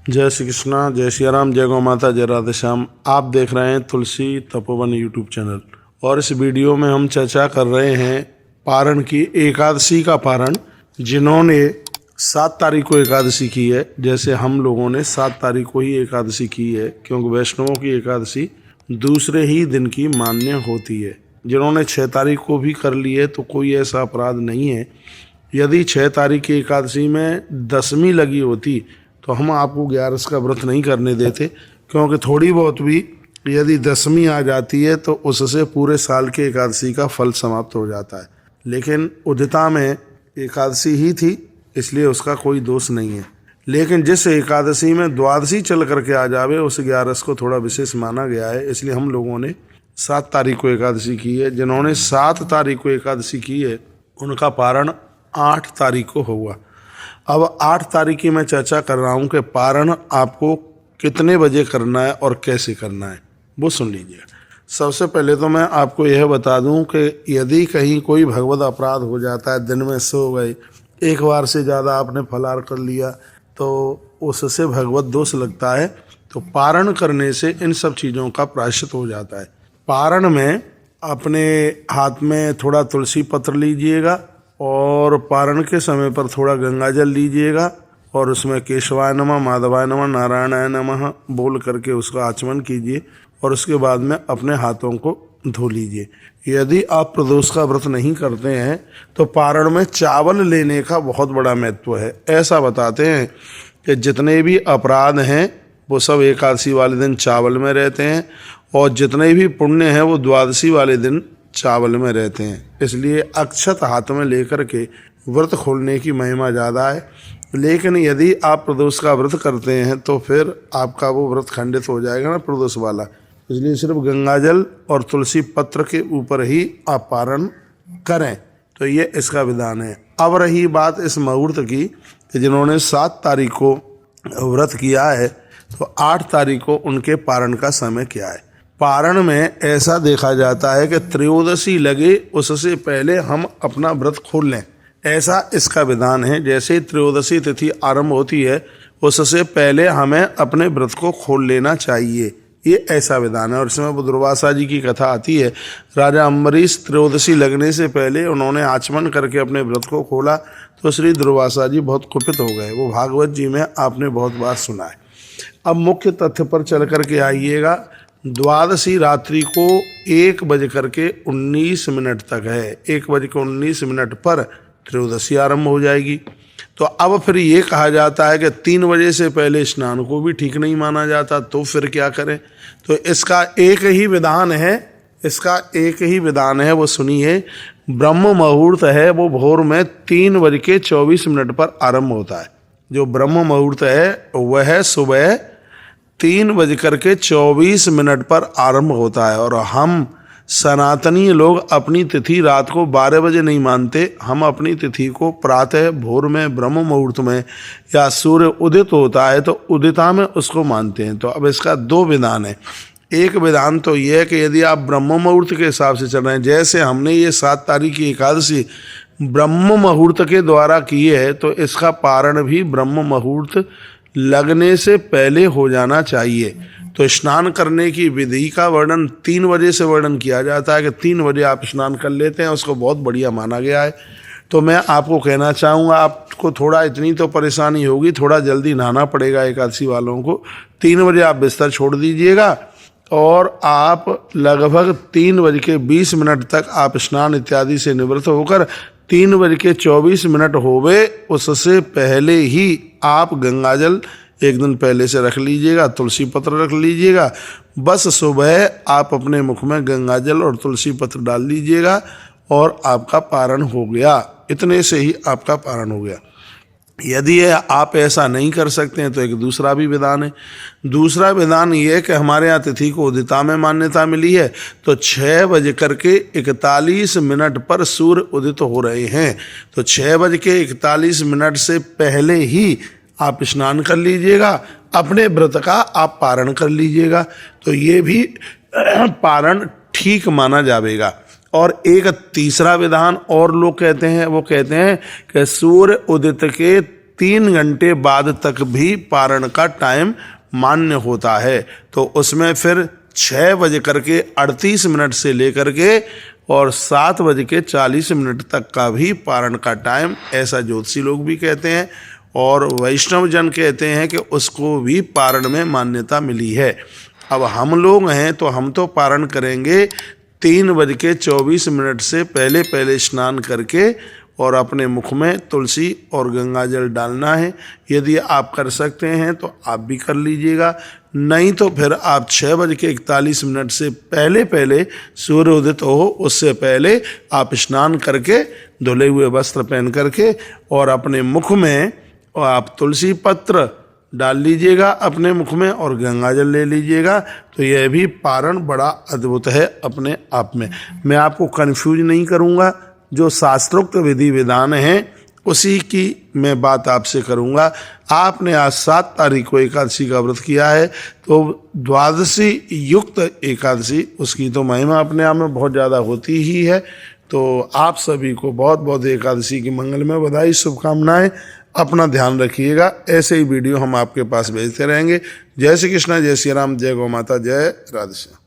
जय श्री कृष्णा, जय श्री राम, जय गौ माता, जय राधे श्याम। आप देख रहे हैं तुलसी तपोवन यूट्यूब चैनल और इस वीडियो में हम चर्चा कर रहे हैं पारण की, एकादशी का पारण। जिन्होंने 7 तारीख को एकादशी की है, जैसे हम लोगों ने 7 तारीख को ही एकादशी की है, क्योंकि वैष्णवों की एकादशी दूसरे ही दिन की मान्य होती है। जिन्होंने 6 तारीख को भी कर ली है तो कोई ऐसा अपराध नहीं है। यदि 6 तारीख की एकादशी में दशमी लगी होती तो हम आपको 11 का व्रत नहीं करने देते, क्योंकि थोड़ी बहुत भी यदि दशमी आ जाती है तो उससे पूरे साल के एकादशी का फल समाप्त हो जाता है। लेकिन उदिता में एकादशी ही थी, इसलिए उसका कोई दोष नहीं है। लेकिन जिस एकादशी में द्वादशी चल करके आ जावे उस 11 को थोड़ा विशेष माना गया है, इसलिए हम लोगों ने 7 तारीख को एकादशी की है। जिन्होंने 7 तारीख को एकादशी की है उनका पारण 8 तारीख को होगा। अब 8 तारीख की मैं चर्चा कर रहा हूँ कि पारण आपको कितने बजे करना है और कैसे करना है, वो सुन लीजिए। सबसे पहले तो मैं आपको यह बता दूं कि यदि कहीं कोई भगवत अपराध हो जाता है, दिन में सो गए, एक बार से ज़्यादा आपने फलाहार कर लिया तो उससे भगवत दोष लगता है, तो पारण करने से इन सब चीज़ों का प्रायश्चित हो जाता है। पारण में अपने हाथ में थोड़ा तुलसी पत्र लीजिएगा और पारण के समय पर थोड़ा गंगा जल लीजिएगा और उसमें केशवाय नमः, माधवाय नमः, नारायणाय नमः बोल करके उसका आचमन कीजिए और उसके बाद में अपने हाथों को धो लीजिए। यदि आप प्रदोष का व्रत नहीं करते हैं तो पारण में चावल लेने का बहुत बड़ा महत्व है। ऐसा बताते हैं कि जितने भी अपराध हैं वो सब एकादशी वाले दिन चावल में रहते हैं और जितने भी पुण्य हैं वो द्वादशी वाले दिन चावल में रहते हैं। इसलिए अक्षत हाथ में लेकर के व्रत खोलने की महिमा ज़्यादा है। लेकिन यदि आप प्रदोष का व्रत करते हैं तो फिर आपका वो व्रत खंडित हो जाएगा ना, प्रदोष वाला। इसलिए सिर्फ गंगाजल और तुलसी पत्र के ऊपर ही आप पारण करें, तो ये इसका विधान है। अब रही बात इस मुहूर्त की कि जिन्होंने 7 तारीख को व्रत किया है तो 8 तारीख को उनके पारण का समय क्या है। पारण में ऐसा देखा जाता है कि त्रयोदशी लगे उससे पहले हम अपना व्रत खोल लें, ऐसा इसका विधान है। जैसे ही त्रयोदशी तिथि आरंभ होती है उससे पहले हमें अपने व्रत को खोल लेना चाहिए, ये ऐसा विधान है। और इसमें दुर्वासा जी की कथा आती है। राजा अम्बरीश त्रयोदशी लगने से पहले उन्होंने आचमन करके अपने व्रत को खोला तो श्री दुर्वासा जी बहुत कुपित हो गए। वो भागवत जी में आपने बहुत बार सुना है। अब मुख्य तथ्य पर चल करके आइएगा। द्वादशी रात्रि को 1:19 तक है, 1:19 पर त्रयोदशी आरंभ हो जाएगी। तो अब फिर ये कहा जाता है कि 3 बजे से पहले स्नान को भी ठीक नहीं माना जाता, तो फिर क्या करें। तो इसका एक ही विधान है, वो सुनिए। ब्रह्म मुहूर्त है वो भोर में 3:24 पर आरंभ होता है। जो ब्रह्म मुहूर्त है वह सुबह 3:24 पर आरंभ होता है। और हम सनातनी लोग अपनी तिथि रात को 12 बजे नहीं मानते, हम अपनी तिथि को प्रातः भोर में ब्रह्म मुहूर्त में या सूर्य उदित होता है तो उदिता में उसको मानते हैं। तो अब इसका 2 विधान है। एक विधान तो यह है कि यदि आप ब्रह्म मुहूर्त के हिसाब से चल रहे हैं, जैसे हमने ये 7 तारीख की एकादशी ब्रह्म मुहूर्त के द्वारा की है, तो इसका पारण भी ब्रह्म मुहूर्त लगने से पहले हो जाना चाहिए। तो स्नान करने की विधि का वर्णन 3 बजे से वर्णन किया जाता है कि 3 बजे आप स्नान कर लेते हैं, उसको बहुत बढ़िया माना गया है। तो मैं आपको कहना चाहूँगा, आपको थोड़ा इतनी तो परेशानी होगी, थोड़ा जल्दी नहाना पड़ेगा एकादशी वालों को। 3 बजे आप बिस्तर छोड़ दीजिएगा और आप लगभग 3:20 तक आप स्नान इत्यादि से निवृत्त होकर 3:24 होवे उससे पहले ही आप गंगाजल एक दिन पहले से रख लीजिएगा, तुलसी पत्र रख लीजिएगा। बस सुबह आप अपने मुख में गंगाजल और तुलसी पत्र डाल लीजिएगा और आपका पारण हो गया। इतने से ही आपका पारण हो गया। यदि आप ऐसा नहीं कर सकते हैं तो एक दूसरा भी विधान है। दूसरा विधान ये है कि हमारे यहाँ तिथि को उदिता में मान्यता मिली है, तो 6:41 पर सूर्य उदित हो रहे हैं, तो 6:41 से पहले ही आप स्नान कर लीजिएगा, अपने व्रत का आप पारण कर लीजिएगा, तो ये भी पारण ठीक माना जाएगा। और एक तीसरा विधान और लोग कहते हैं, वो कहते हैं कि सूर्य उदित के 3 घंटे बाद तक भी पारण का टाइम मान्य होता है। तो उसमें फिर 6:38 से लेकर के और 7:40 तक का भी पारण का टाइम, ऐसा ज्योतिषी लोग भी कहते हैं और वैष्णव जन कहते हैं कि उसको भी पारण में मान्यता मिली है। अब हम लोग हैं तो हम तो पारण करेंगे 3:24 से पहले पहले स्नान करके और अपने मुख में तुलसी और गंगा जल डालना है। यदि आप कर सकते हैं तो आप भी कर लीजिएगा, नहीं तो फिर आप 6:41 से पहले पहले सूर्य उदित हो उससे पहले आप स्नान करके धुले हुए वस्त्र पहन करके और अपने मुख में और आप तुलसी पत्र डाल लीजिएगा अपने मुख में और गंगा जल ले लीजिएगा। तो यह भी पारण बड़ा अद्भुत है अपने आप में। मैं आपको कन्फ्यूज नहीं करूँगा, जो शास्त्रोक्त विधि विधान हैं उसी की मैं बात आपसे करूँगा। आपने आज 7 तारीख को एकादशी का व्रत किया है, तो द्वादशी युक्त एकादशी, उसकी तो महिमा अपने आप में बहुत ज़्यादा होती ही है। तो आप सभी को बहुत बहुत एकादशी की मंगलमय बधाई, शुभकामनाएं। अपना ध्यान रखिएगा, ऐसे ही वीडियो हम आपके पास भेजते रहेंगे। जय श्री कृष्ण, जय श्री राम, जय गौ माता, जय राधे श्याम।